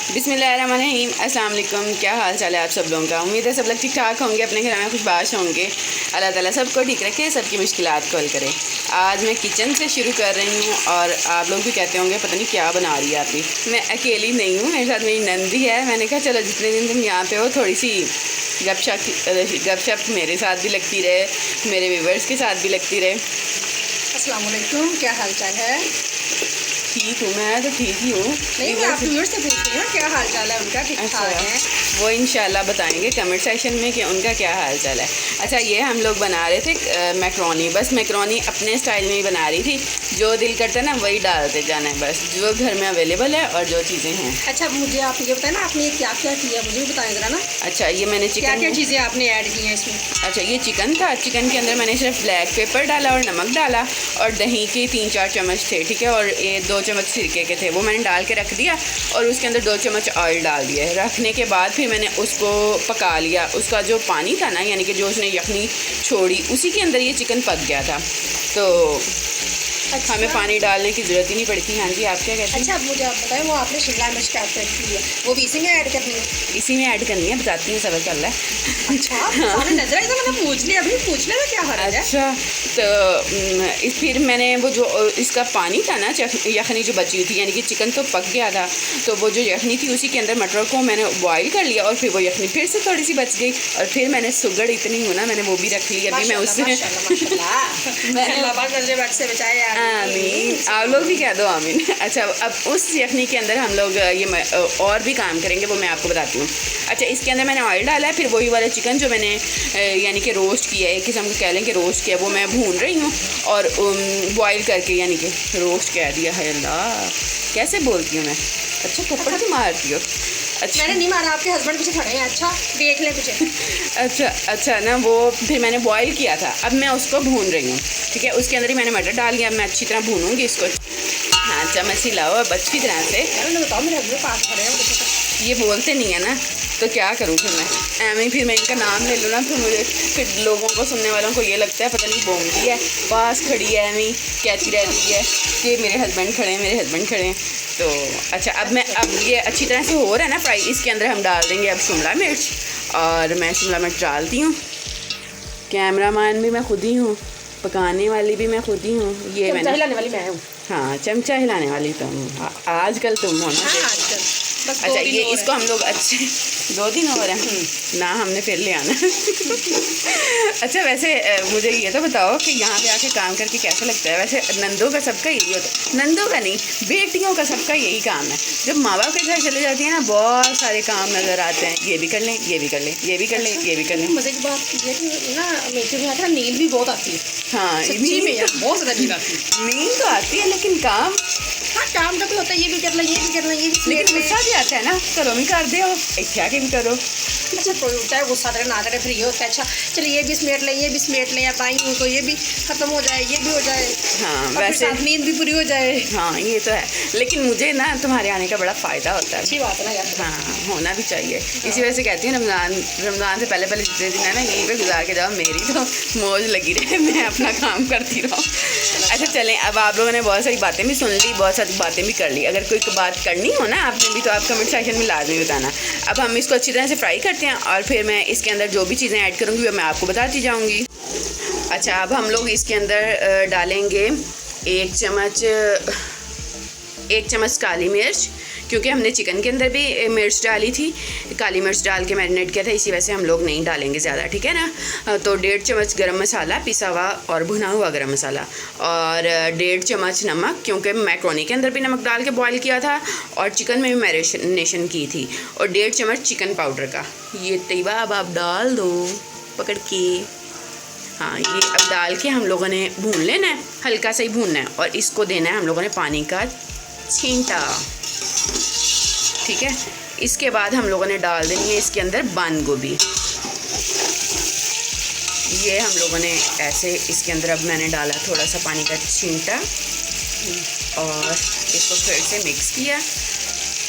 बिस्मिल्लाहिर्रहमानिर्रहीम, अस्सलाम वालेकुम। क्या हाल चाल है आप सब लोगों का। उम्मीद है सब लोग ठीक ठाक होंगे, अपने घर में खुशबाश होंगे। अल्लाह ताला सबको ठीक रखे, सबकी मुश्किलात को हल करे। आज मैं किचन से शुरू कर रही हूँ और आप लोग भी कहते होंगे पता नहीं क्या बना रही है आप ही। मैं अकेली नहीं हूँ, मेरे साथ मेरी नंदी है। मैंने कहा चलो जितने दिन तुम यहाँ पे हो थोड़ी सी गपशप मेरे साथ भी लगती रहे, मेरे व्यूवर्स के साथ भी लगती रहे। अस्सलाम वालेकुम, क्या हाल चाल है। ठीक हूँ, मैं तो ठीक ही हूँ। नहीं, मैं आपके व्यूअर्स से पूछ रही हूँ क्या हाल चाल है उनका, ठीक ठाक है। वो इंशाल्लाह बताएंगे कमेंट सेक्शन में कि उनका क्या हाल चाल है। अच्छा, ये हम लोग बना रहे थे मैक्रोनी। बस मैक्रोनी अपने स्टाइल में ही बना रही थी, जो दिल करता है ना वही डालते जाना है, बस जो घर में अवेलेबल है और जो चीज़ें हैं। अच्छा, मुझे आप ये बताएं ना, आपने क्या क्या किया, मुझे भी बताएं ज़रा ना। अच्छा, ये मैंने चिकन, क्या क्या चीज़ें आपने ऐड की हैं इसमें। अच्छा, ये चिकन था। चिकन के अंदर मैंने सिर्फ ब्लैक पेपर डाला और नमक डाला और दही के 3-4 चम्मच थे, ठीक है। और ये 2 चम्मच सिरके के थे, वो मैंने डाल के रख दिया और उसके अंदर 2 चम्मच ऑयल डाल दिया। रखने के बाद फिर मैंने उसको पका लिया। उसका जो पानी था ना, यानी कि जो उसने यखनी छोड़ी, उसी के अंदर ये चिकन पक गया था, तो अच्छा, हमें पानी डालने की ज़रूरत ही नहीं पड़ी थी। हाँ जी, आप क्या कहते हैं। अच्छा, अब मुझे आप बताएं, वो आपने शिमला मिर्च क्या ऐड की है, वो भी इसी में ऐड करनी है। इसी में ऐड करनी है, बताती हूँ, सबर कर रहा है। अच्छा, सामने नजर आई तो मैंने पूछ लिया, अभी पूछने में क्या हर्ज है। अच्छा, तो फिर मैंने वो जो इसका पानी था ना, यखनी जो बची हुई थी, यानी कि चिकन तो पक गया था, तो वो जो यखनी थी उसी के अंदर मटर को मैंने बॉईल कर लिया और फिर वो यखनी फिर से थोड़ी सी बच गई और फिर मैंने सुगड़ इतनी हूँ ना, मैंने वो भी रख ली। अभी मैं उससे आमीन, आप लोग भी कह दो आमीन। अच्छा, अब उस यखनी के अंदर हम लोग ये और भी काम करेंगे, वो मैं आपको बताती हूँ। अच्छा, इसके अंदर मैंने ऑयल डाला है, फिर वही वाला चिकन जो मैंने यानी कि रोस्ट किया है, एक किस्म को कह लें कि रोस्ट किया, वो मैं भून रही हूँ और बॉईल करके, यानी कि रोस्ट कह दिया है। अल्लाह, कैसे बोलती हूँ मैं। अच्छा, थप्पड़ से मारती हो। अच्छा, मैंने नहीं मारा, आपके हस्बैंड पीछे खड़े हैं। अच्छा, देख ले पीछे। अच्छा ना, वो फिर मैंने बॉईल किया था, अब मैं उसको भून रही हूँ, ठीक है। उसके अंदर ही मैंने मटर डाल दिया, मैं अच्छी तरह भूनूंगी इसको। हाँ, चम्मच हिलाओ अब अच्छी तरह से। बताओ, मेरे हस्बैंड पास खड़े हैं, ये बोलते नहीं है ना, तो क्या करूँ फिर मैं। एवं फिर मैं इनका नाम ले लूँ ना, फिर लोगों को, सुनने वालों को ये लगता है पता नहीं बोमती है, पास खड़ी है एवं कहती रहती है कि मेरे हस्बैंड खड़े हैं, मेरे हस्बैंड खड़े हैं। तो अच्छा, अब ये अच्छी तरह से हो रहा है ना फ्राई। इसके अंदर हम डाल देंगे अब शिमला मिर्च, और मैं शिमला मिर्च डालती हूँ। कैमरामैन भी मैं खुद ही हूँ, पकाने वाली भी मैं खुद ही हूँ। ये मैंने हिलाने वाली मैं हूँ। हाँ, चमचा हिलाने वाली तुम आजकल तुम हो ना। अच्छा, ये इसको हम लोग अच्छे 2 दिन हो रहे हैं ना, हमने फिर ले आना। अच्छा, वैसे मुझे ये तो बताओ कि यहाँ पे आके काम करके कैसा लगता है। वैसे नंदों का सबका यही होता है, नंदों का नहीं, बेटियों का सबका यही काम है। जब माँ बाप के घर चले जाती है ना, बहुत सारे काम नज़र आते हैं, ये भी कर लें, ये भी कर लें, ये भी कर लें, ये भी कर लें। मज़े की बात ये कि ना, मेरे में आता है नींद भी बहुत आती है। हाँ, नींद में बहुत ज़्यादा नींद आती है। नींद तो आती है, लेकिन काम, हाँ, काम का भी होता है, ये भी करना, ये भी करना, ये भी। लेकिन गुस्सा भी आता है ना, करो भी कर दो, इच्छा के भी करो। अच्छा, चाहे गुस्सा करे ना करे, फिर ये होता है अच्छा चलिए ये भी समेट लें, ये भी समेट लें, या पाई हूँ तो ये भी ख़त्म हो जाए, ये भी हो जाए। हाँ, वैसे नींद भी पूरी हो जाए। हाँ, ये तो है, लेकिन मुझे ना तुम्हारे आने का बड़ा फ़ायदा होता है। अच्छी बात है ना यार। हाँ, होना भी चाहिए। इसी वजह से कहती हूँ रमज़ान से पहले जितने दिन है ना, यहीं पे गुजार के जाओ, मेरी तो मौज लगी रहे, मैं अपना काम करती रहूँ। अच्छा, चलें, अब आप लोगों ने बहुत सारी बातें भी सुन ली, बहुत सारी बातें भी कर ली। अगर कोई बात करनी हो ना आपने भी, तो आप कमेंट सेक्शन में लाजमी बताना। अब हम इसको अच्छी तरह से फ्राई करते हैं और फिर मैं इसके अंदर जो भी चीज़ें ऐड करूँगी वो मैं आपको बताती जाऊँगी। अच्छा, अब हम लोग इसके अंदर डालेंगे 1 चम्मच काली मिर्च, क्योंकि हमने चिकन के अंदर भी मिर्च डाली थी, काली मिर्च डाल के मैरिनेट किया था, इसी वजह से हम लोग नहीं डालेंगे ज़्यादा, ठीक है ना। तो 1.5 चम्मच गरम मसाला, पिसा हुआ और भुना हुआ गरम मसाला, और 1.5 चम्मच नमक, क्योंकि मैक्रोनी के अंदर भी नमक डाल के बॉईल किया था और चिकन में भी मैरिनेशन की थी, और 1.5 चम्मच चिकन पाउडर का। ये तैयबा अब आप डाल दो पकड़ के। हाँ, ये अब डाल के हम लोगों ने भून लेना है, हल्का सा ही भूनना है, और इसको देना है हम लोगों ने पानी का छींटा, ठीक है। इसके बाद हम लोगों ने डाल देनी है इसके अंदर बंद गोभी। ये हम लोगों ने ऐसे इसके अंदर, अब मैंने डाला थोड़ा सा पानी का छींटा और इसको फिर से मिक्स किया,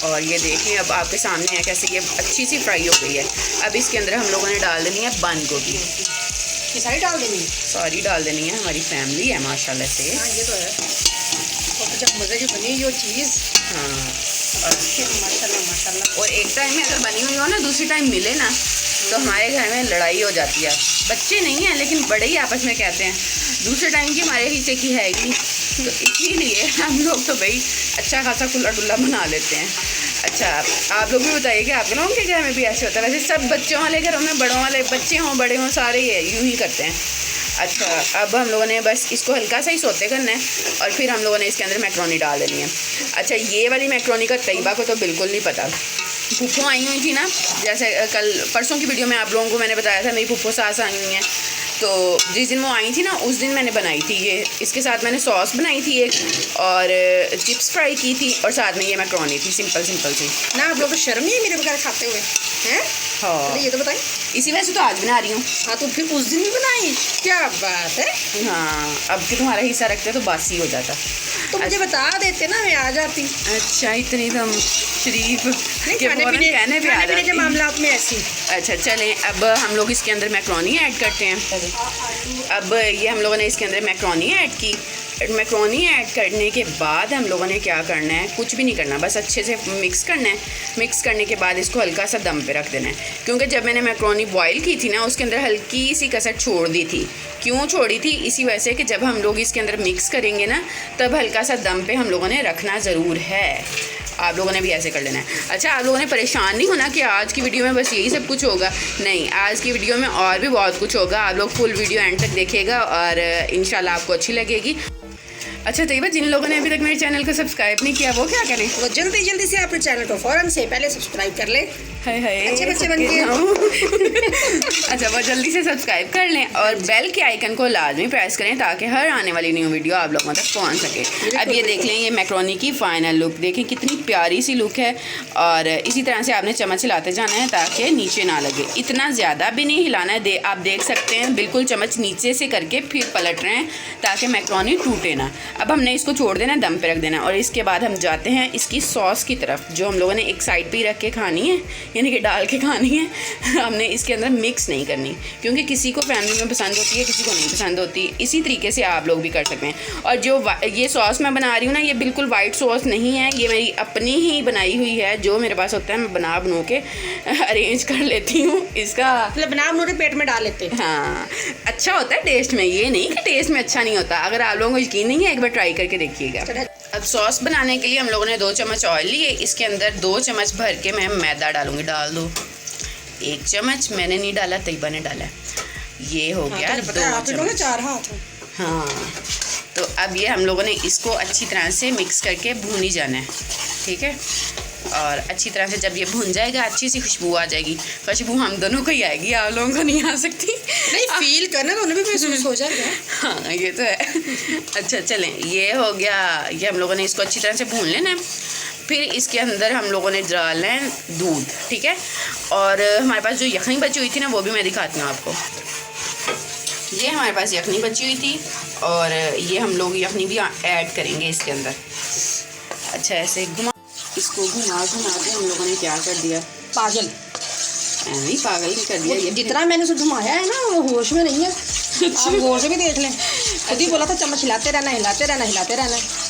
और ये देखिए अब आपके सामने है कैसे ये अच्छी सी फ्राई हो गई है। अब इसके अंदर हम लोगों ने डाल देनी है बंद गोभी। ये सारी डाल देनी है? सारी डाल देनी है, हमारी फैमिली है माशाल्लाह से। हाँ, ये तो है। और जब मज़े की बनी जो चीज़। हाँ, माशाल्लाह माशाल्लाह। और एक टाइम में अगर बनी हुई हो ना, दूसरी टाइम मिले ना, तो हमारे घर में लड़ाई हो जाती है। बच्चे नहीं हैं लेकिन बड़े ही आपस में कहते हैं दूसरे टाइम की हमारे हिस्से की है ही, तो इसीलिए हम लोग तो भाई अच्छा खासा खुला डुल्ला बना लेते हैं। अच्छा, आप लोग भी बताइए कि आप लोगों के घर में भी ऐसे होता है? वैसे सब बच्चों वाले घरों में, बड़ों वाले, बच्चे हों बड़े हों, सारे यूँ ही करते हैं। अच्छा, अब हम लोगों ने बस इसको हल्का सा ही सोते करना है और फिर हम लोगों ने इसके अंदर मैक्रोनी डाल देनी है। अच्छा, ये वाली मैक्रोनी का तरीका को तो बिल्कुल नहीं पता। फूफो आई हुई थी ना, जैसे कल परसों की वीडियो में आप लोगों को मैंने बताया था मेरी फूफो सास आई हुई हैं, तो जिस दिन वो आई थी ना उस दिन मैंने बनाई थी ये। इसके साथ मैंने सॉस बनाई थी एक, और चिप्स फ्राई की थी, और साथ में ये मैक्रोनी थी, सिंपल सी ना। आप लोग को शर्म नहीं है मेरे बगैर खाते हुए हैं? हाँ, ये तो बताइए। इसी वजह से तो आज बना रही हूँ। हाँ, तो फिर उस दिन भी बनाई, क्या बात है। हाँ, अब कि तुम्हारा हिस्सा रखते तो बासी हो जाता। तो मुझे बता देते ना, मैं आ जाती। अच्छा, इतनी तुम शरीफ के खाने फौरन कहने पे आ पीने के जाती। मामला में ऐसी। अच्छा, चलें अब हम लोग इसके अंदर मैक्रोनी ऐड करते हैं। अब ये हम लोगों ने इसके अंदर मैक्रोनी ऐड की। मैक्रोनी ऐड करने के बाद हम लोगों ने क्या करना है, कुछ भी नहीं करना, बस अच्छे से मिक्स करना है। मिक्स करने के बाद इसको हल्का सा दम पे रख देना है, क्योंकि जब मैंने मैक्रोनी बॉईल की थी ना, उसके अंदर हल्की सी कसर छोड़ दी थी। क्यों छोड़ी थी? इसी वजह से कि जब हम लोग इसके अंदर मिक्स करेंगे ना, तब हल्का सा दम पे हम लोगों ने रखना ज़रूर है। आप लोगों ने भी ऐसे कर लेना है। अच्छा, आप लोगों ने परेशान नहीं होना कि आज की वीडियो में बस यही सब कुछ होगा। नहीं, आज की वीडियो में और भी बहुत कुछ होगा। आप लोग फुल वीडियो एंड तक देखिएगा और इंशाल्लाह आपको अच्छी लगेगी। अच्छा तैयबा, जिन लोगों ने अभी तक मेरे चैनल को सब्सक्राइब नहीं किया वो क्या करें? वो जल्दी से अपने चैनल को फ़ौरन से पहले सब्सक्राइब कर लें। हाय अच्छे बच्चे बन के। अच्छा, वो जल्दी से सब्सक्राइब कर लें और बेल के आइकन को लाजमी प्रेस करें ताकि हर आने वाली न्यू वीडियो आप लोगों तक पहुंच सके। अब ये देख लें, ये मैक्रोनी की फ़ाइनल लुक देखें, कितनी प्यारी सी लुक है। और इसी तरह से आपने चम्मच हिलाते जाना है ताकि नीचे ना लगे। इतना ज़्यादा भी नहीं हिलाना है, आप देख सकते हैं बिल्कुल चम्मच नीचे से करके फिर पलट रहे हैं ताकि मैक्रोनी टूटे ना। अब हमने इसको छोड़ देना, दम पे रख देना, और इसके बाद हम जाते हैं इसकी सॉस की तरफ, जो हम लोगों ने एक साइड पे ही रख के खानी है, यानी कि डाल के खानी है। हमने इसके अंदर मिक्स नहीं करनी, क्योंकि किसी को फैमिली में पसंद होती है, किसी को नहीं पसंद होती। इसी तरीके से आप लोग भी कर सकते हैं। और जो ये सॉस मैं बना रही हूँ ना, ये बिल्कुल वाइट सॉस नहीं है, ये मेरी अपनी ही बनाई हुई है। जो मेरे पास होता है मैं बना के अरेंज कर लेती हूँ इसका, मतलब बना पेट में डाल लेते हैं। हाँ, अच्छा होता है टेस्ट में, ये नहीं कि टेस्ट में अच्छा नहीं होता। अगर आप लोगों को यकीन नहीं है, एक बार ट्राई करके देखिएगा। अब सॉस बनाने के लिए हम लोगों ने 2 चम्मच ऑयल लिए। इसके अंदर 2 चम्मच भर के मैं मैदा डालूंगी। डाल दो 1 चम्मच, मैंने नहीं डाला, तैयबा ने डाला। ये हो गया 2 चम्मच। 4 हाथ। हाँ, तो अब ये हम लोगों ने इसको अच्छी तरह से मिक्स करके भूनी जाना है, ठीक है। और अच्छी तरह से जब ये भुन जाएगा, अच्छी सी खुशबू आ जाएगी। खुशबू हम दोनों को ही आएगी, आप लोगों को नहीं आ सकती। नहीं, फील करना तो उन्हें भी महसूस हो जाएगा। हाँ, ये तो है। अच्छा, चलें, ये हो गया। ये हम लोगों ने इसको अच्छी तरह से भून लेना है। फिर इसके अंदर हम लोगों ने डालना है दूध, ठीक है। और हमारे पास जो यखनी बची हुई थी ना, वो भी मैं दिखाती हूँ आपको। ये हमारे पास यखनी बची हुई थी और ये हम लोग यखनी भी ऐड करेंगे इसके अंदर। अच्छा, ऐसे इसको घुमा के हम लोगों ने क्या कर दिया, पागल नहीं पागल नहीं कर दिया। ये जितना मैंने उसे घुमाया है ना, वो होश में नहीं है। आप गौर से भी देख लें, खुद ही बोला था चम्मच हिलाते रहना।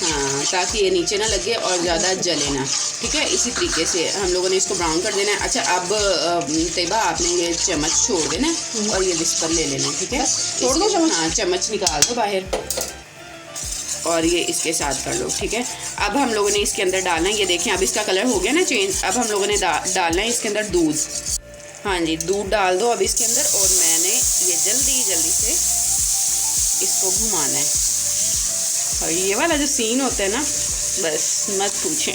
हाँ, ताकि ये नीचे ना लगे और ज़्यादा जले ना, ठीक है। इसी तरीके से हम लोगों ने इसको ब्राउन कर देना है। अच्छा, अब तैयबा आपने ये चम्मच छोड़ देना है और ये विस्पर ले लेना है, ठीक है। छोड़ दो चम्मच। हाँ, चम्मच निकाल दो बाहर और ये इसके साथ कर लो, ठीक है। अब हम लोगों ने इसके अंदर डालना है, ये देखें अब इसका कलर हो गया ना चेंज। अब हम लोगों ने डालना है इसके अंदर दूध। हाँ जी, दूध डाल दो अब इसके अंदर, और मैंने ये जल्दी से इसको घुमाना है। और ये वाला जो सीन होता है ना, बस मत पूछें।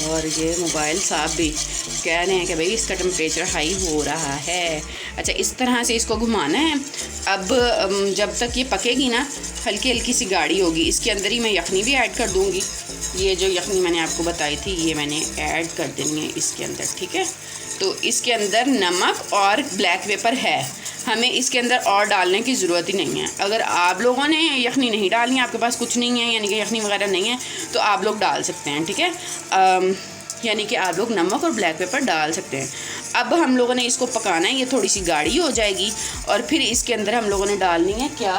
और ये मोबाइल साहब भी कह रहे हैं कि भाई इसका टेम्परेचर हाई हो रहा है। अच्छा, इस तरह से इसको घुमाना है। अब जब तक ये पकेगी ना, हल्की सी गाढ़ी होगी। इसके अंदर ही मैं यखनी भी ऐड कर दूँगी। ये जो यखनी मैंने आपको बताई थी, ये मैंने ऐड कर देनी है इसके अंदर, ठीक है। तो इसके अंदर नमक और ब्लैक पेपर है, हमें इसके अंदर और डालने की ज़रूरत ही नहीं है। अगर आप लोगों ने यखनी नहीं डालनी है, आपके पास कुछ नहीं है, यानी कि यखनी वगैरह नहीं है, तो आप लोग डाल सकते हैं, ठीक है। यानी कि आप लोग नमक और ब्लैक पेपर डाल सकते हैं। अब हम लोगों ने इसको पकाना है, ये थोड़ी सी गाढ़ी हो जाएगी। और फिर इसके अंदर हम लोगों ने डालनी है क्या,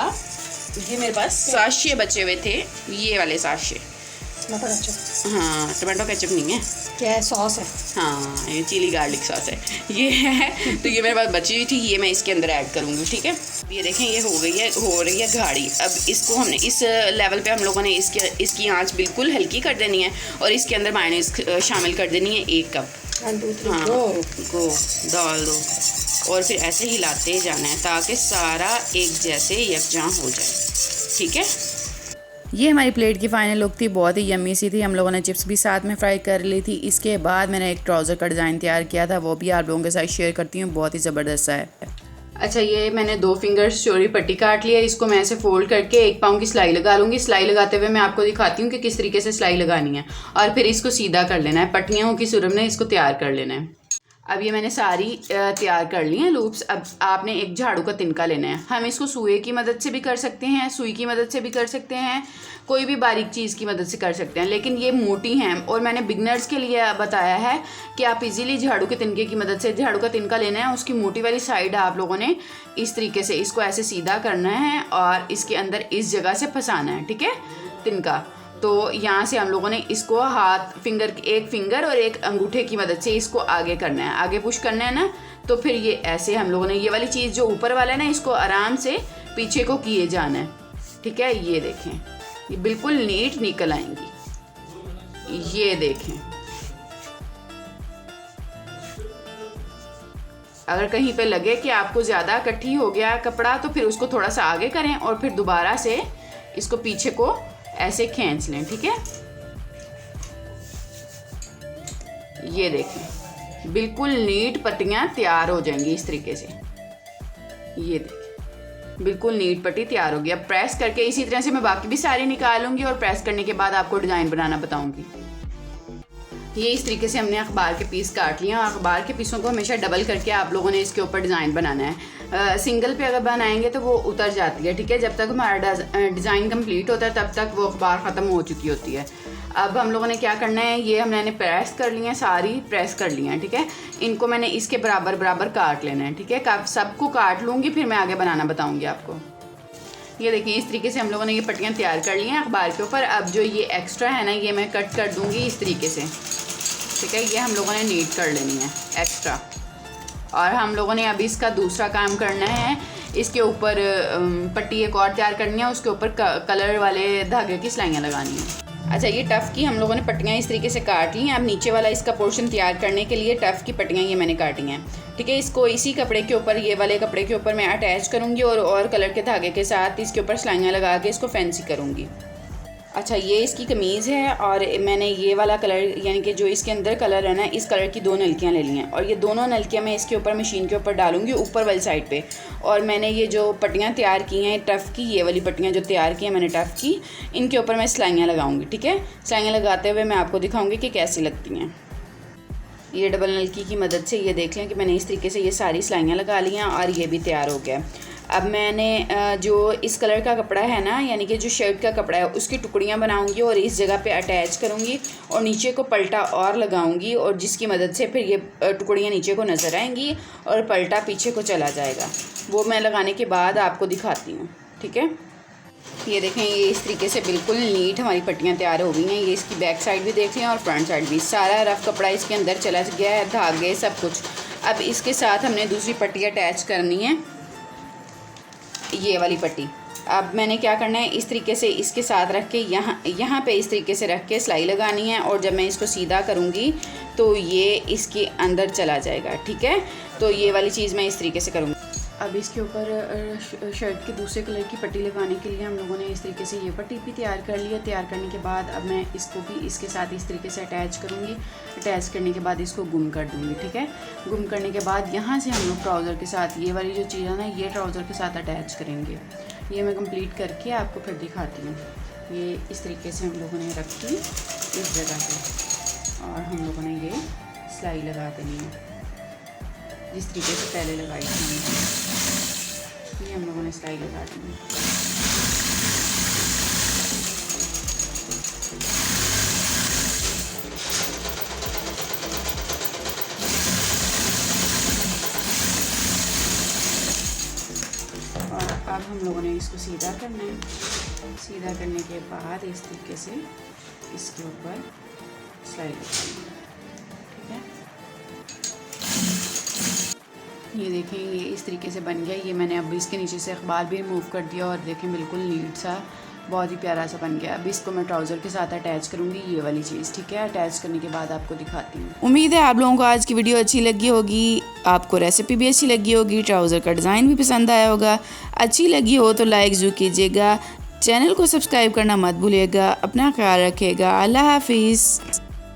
ये मेरे पास साशे बचे हुए थे, ये वाले साशे, टमाटो केचप। हाँ, टमाटो केचप नहीं है, क्या है? सॉस है। हाँ, ये चिली गार्लिक सॉस है ये है। तो ये मेरे पास बची हुई थी, ये मैं इसके अंदर ऐड करूँगी, ठीक है। ये देखें, ये हो रही है गाढ़ी। अब इसको हमने इस लेवल पे हम लोगों ने इसकी आंच बिल्कुल हल्की कर देनी है और इसके अंदर मायोनीज शामिल कर देनी है 1 कप। 1 2 3 हाँ, गो डाल दो और फिर ऐसे हिलाते जाना है ताकि सारा एक जैसे यकजां हो जाए, ठीक है। ये हमारी प्लेट की फाइनल लुक थी, बहुत ही यम्मी सी थी। हम लोगों ने चिप्स भी साथ में फ्राई कर ली थी। इसके बाद मैंने एक ट्राउज़र का डिज़ाइन तैयार किया था, वो भी आप लोगों के साथ शेयर करती हूँ, बहुत ही ज़बरदस्त सा है। अच्छा, ये मैंने 2 फिंगर्स चोरी पट्टी काट लिया। इसको मैं ऐसे फोल्ड करके 1 पाँव की सिलाई लगा लूँगी। सिलाई लगाते हुए मैं आपको दिखाती हूँ कि किस तरीके से सिलाई लगानी है और फिर इसको सीधा कर लेना है, पट्टियों की सूरत में इसको तैयार कर लेना है। अब ये मैंने सारी तैयार कर ली हैं लूप्स। अब आपने एक झाड़ू का तिनका लेना है। हम इसको सुई की मदद से भी कर सकते हैं, सुई की मदद से भी कर सकते हैं, कोई भी बारीक चीज़ की मदद से कर सकते हैं, लेकिन ये मोटी हैं और मैंने बिगनर्स के लिए बताया है कि आप इजीली झाड़ू के तिनके की मदद से, झाड़ू का तिनका लेना है, उसकी मोटी वाली साइड आप लोगों ने इस तरीके से इसको ऐसे सीधा करना है और इसके अंदर इस जगह से फंसाना है, ठीक है, तिनका। तो यहाँ से हम लोगों ने इसको एक फिंगर और एक अंगूठे की मदद से इसको आगे करना है, आगे पुश करना है ना। तो फिर ये ऐसे हम लोगों ने ये वाली चीज़ जो ऊपर वाला है ना, इसको आराम से पीछे को किए जाना है, ठीक है। ये देखें, ये बिल्कुल नीट निकल आएंगी, ये देखें। अगर कहीं पे लगे कि आपको ज़्यादा इकट्ठी हो गया कपड़ा तो फिर उसको थोड़ा सा आगे करें और फिर दोबारा से इसको पीछे को ऐसे खींच लें, ठीक है। ये देखें, बिल्कुल नीट पट्टियाँ तैयार हो जाएंगी इस तरीके से। ये देखें, बिल्कुल नीट पट्टी तैयार होगी। अब प्रेस करके इसी तरह से मैं बाकी भी सारी निकालूंगी और प्रेस करने के बाद आपको डिज़ाइन बनाना बताऊंगी। ये इस तरीके से हमने अखबार के पीस काट लिए। अखबार के पीसों को हमेशा डबल करके आप लोगों ने इसके ऊपर डिज़ाइन बनाना है। सिंगल पे अगर बनाएंगे तो वो उतर जाती है, ठीक है। जब तक हमारा डिज़ाइन कंप्लीट होता है तब तक वो अखबार ख़त्म हो चुकी होती है। अब हम लोगों ने क्या करना है, ये हमने प्रेस कर ली हैं, सारी प्रेस कर ली हैं, ठीक है। इनको मैंने इसके बराबर बराबर काट लेना है, ठीक है। सबको काट लूँगी, फिर मैं आगे बनाना बताऊँगी आपको। ये देखिए, इस तरीके से हम लोगों ने ये पट्टियाँ तैयार कर ली हैं अखबार के ऊपर। अब जो ये एक्स्ट्रा है ना, ये मैं कट कर दूँगी इस तरीके से, ठीक है। ये हम लोगों ने नीट कर लेनी है एक्स्ट्रा। और हम लोगों ने अभी इसका दूसरा काम करना है, इसके ऊपर पट्टी एक और तैयार करनी है, उसके ऊपर कलर वाले धागे की सिलाइयाँ लगानी है। अच्छा, ये टफ़ की हम लोगों ने पट्टियाँ इस तरीके से काट ली हैं। अब नीचे वाला इसका पोर्शन तैयार करने के लिए टफ़ की पट्टियाँ ये मैंने काटी हैं, ठीक है। इसको इसी कपड़े के ऊपर, ये वाले कपड़े के ऊपर मैं अटैच करूँगी और कलर के धागे के साथ इसके ऊपर सिलाइयाँ लगा के इसको फैंसी करूँगी। अच्छा, ये इसकी कमीज़ है और मैंने ये वाला कलर, यानी कि जो इसके अंदर कलर है ना, इस कलर की 2 नलकियाँ ले ली हैं और ये दोनों नलकियाँ मैं इसके ऊपर मशीन के ऊपर डालूंगी ऊपर वाली साइड पे। और मैंने ये जो पट्टियाँ तैयार की हैं टफ़ की, ये वाली पट्टियाँ जो तैयार की हैं मैंने टफ़ की, इनके ऊपर मैं सिलाइयाँ लगाऊंगी, ठीक है। सिलाइयाँ लगाते हुए मैं आपको दिखाऊँगी कि कैसी लगती हैं। ये डबल नलकी की मदद से ये देख लें कि मैंने इस तरीके से ये सारी सिलाइयाँ लगा ली हैं और ये भी तैयार हो गया। अब मैंने जो इस कलर का कपड़ा है ना, यानी कि जो शर्ट का कपड़ा है, उसकी टुकड़ियाँ बनाऊंगी और इस जगह पे अटैच करूंगी और नीचे को पलटा और लगाऊंगी, और जिसकी मदद से फिर ये टुकड़ियाँ नीचे को नज़र आएंगी और पलटा पीछे को चला जाएगा। वो मैं लगाने के बाद आपको दिखाती हूँ, ठीक है। ये देखें, ये इस तरीके से बिल्कुल नीट हमारी पट्टियाँ तैयार हो गई हैं। ये इसकी बैक साइड भी देख लें और फ्रंट साइड भी, सारा रफ कपड़ा इसके अंदर चला गया है, धागे सब कुछ। अब इसके साथ हमने दूसरी पट्टी अटैच करनी है, ये वाली पट्टी। अब मैंने क्या करना है, इस तरीके से इसके साथ रख के यहाँ पे इस तरीके से रख के सिलाई लगानी है और जब मैं इसको सीधा करूँगी तो ये इसके अंदर चला जाएगा, ठीक है। तो ये वाली चीज़ मैं इस तरीके से करूँगी। अब इसके ऊपर शर्ट के दूसरे कलर की पट्टी लगाने के लिए हम लोगों ने इस तरीके से ये पट्टी भी तैयार कर ली है। तैयार करने के बाद अब मैं इसको भी इसके साथ इस तरीके से अटैच करूँगी। अटैच करने के बाद इसको गुम कर दूँगी, ठीक है। गुम करने के बाद यहाँ से हम लोग ट्राउज़र के साथ ये वाली जो चीज़ है ना, ये ट्राउज़र के साथ अटैच करेंगे। ये मैं कंप्लीट करके आपको फिर दिखाती हूँ। ये इस तरीके से हम लोगों ने रखी इस जगह पे और हम लोगों ने ये सिलाई लगा देनी है जिस तरीके से पहले लगाई थी। ये हम लोगों ने सिलाई लगा दी है। और अब हम लोगों ने इसको सीधा करना है। सीधा करने के बाद इस तरीके से इसके ऊपर सिलाई लगाएंगे, ठीक है। ये देखें ये इस तरीके से बन गया। ये मैंने अब इसके नीचे से अखबार भी रिमूव कर दिया और देखें बिल्कुल नीट सा बहुत ही प्यारा सा बन गया। अभी इसको मैं ट्राउज़र के साथ अटैच करूँगी, ये वाली चीज़, ठीक है। अटैच करने के बाद आपको दिखाती हूँ। उम्मीद है आप लोगों को आज की वीडियो अच्छी लगी होगी, आपको रेसिपी भी अच्छी लगी होगी, ट्राउज़र का डिज़ाइन भी पसंद आया होगा। अच्छी लगी हो तो लाइक ज़रूर कीजिएगा, चैनल को सब्सक्राइब करना मत भूलिएगा। अपना ख्याल रखिएगा। अल्लाह हाफिज़।